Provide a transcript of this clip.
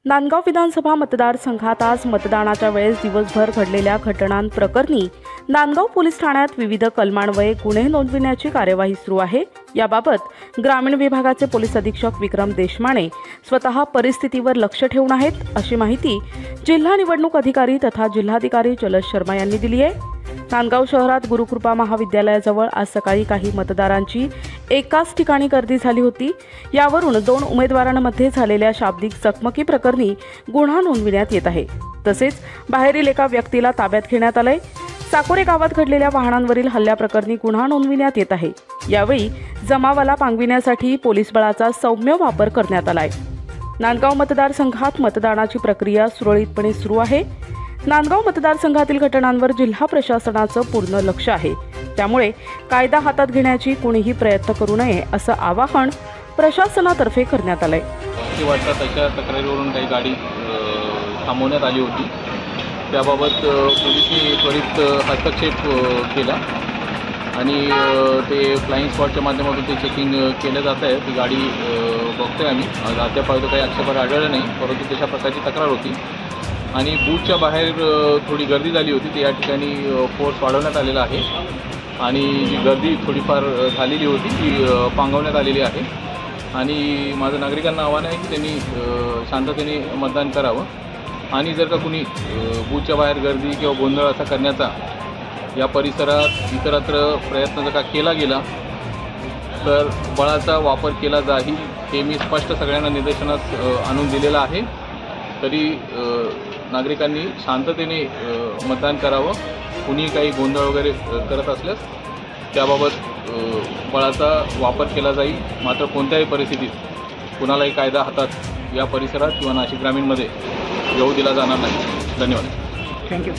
नांदगाव विधानसभा मतदारसंघात आज मतदानाच्या वेळेस दिवसभर घडलेल्या घटनांप्रकरणी नांदगाव पोलीस ठाण्यात विविध कलमान्वये गुन्हे नोंदविण्याची कार्यवाही सुरू आहे। याबाबत ग्रामीण विभागाचे पोलीस अधीक्षक विक्रम देशमाने स्वतः परिस्थितीवर लक्ष ठेवून आहेत, अशी माहिती जिल्हा निवडणूक अधिकारी तथा जिल्हाधिकारी जलज शर्मा यांनी दिली आहे। नांदगाव शहरात गुरुकृपा महाविद्यालयाजवळ आज सकाळी काही मतदारांची एकाच ठिकाणी गर्दी झाली होती। यावरून 2 उमेदवारांमध्ये झालेल्या शाब्दिक चकमकी प्रकरणी गुन्हा नोंदविण्यात येत आहे। तसेच बाहेरील एका व्यक्तीला ताब्यात घेण्यात आले। साकोरे गावात घडलेल्या वाहनांवरील हल्ल्याप्रकरणी गुन्हा नोंदविण्यात येत आहे। यावेळी जमावाला पांगविण्यासाठी पोलीस बळाचा सौम्य वापर करण्यात आलाय। नांदगाव मतदारसंघात मतदानाची प्रक्रिया सुरळीतपणे सुरू आहे। नांदगाव मतदारसंघातील घटनांवर जिल्हा प्रशासनाचं पूर्ण लक्ष आहे, त्यामुळे कायदा हातात घेण्याची कोणीही प्रयत्न करू नये असं आवाहन प्रशासनातर्फे करण्यात आलंय। त्याच्या तक्रारीवरून काही गाडी थांबवण्यात आली होती। त्याबाबत पोलिसांनी त्वरित हस्तक्षेप केला आणि ते फ्लाइंग स्क्वॉडच्या माध्यमातून ते चेकिंग केलं जात आहे। ती गाडी बघतोय आम्ही, अद्यापर्यंत काही आक्षेपार्ह आढळलं नाही, परंतु तशा प्रकारची तक्रार होती आणि बूथच्या बाहेर थोडी गर्दी झाली होती। ते या ठिकाणी फोर्स वाढवण्यात आलेला आहे आणि जी गर्दी थोडीफार झालेली होती ती पांगवण्यात आलेली आहे। आणि माझं नागरिकांना आव्हान आहे की त्यांनी शांततेने मतदान करावं आणि जर का कुणी बूथच्या बाहेर गर्दी किंवा गोंधळ असा करण्याचा या परिसरात इतरत्र प्रयत्न जर का केला गेला तर बळाचा वापर केला जाईल, हे मी स्पष्ट सगळ्यांना निदर्शनास आणून दिलेलं आहे। तरी नागरिकांनी शांततेने मतदान करावं। कुणी काही गोंधळ वगैरे करत असल्यास त्याबाबत बळाचा वापर केला जाईल, मात्र कोणत्याही परिस्थितीत कुणालाही कायदा हातात या परिसरात किंवा नाशिक ग्रामीणमध्ये येऊ दिला जाणार नाही। धन्यवाद। थँक्यू।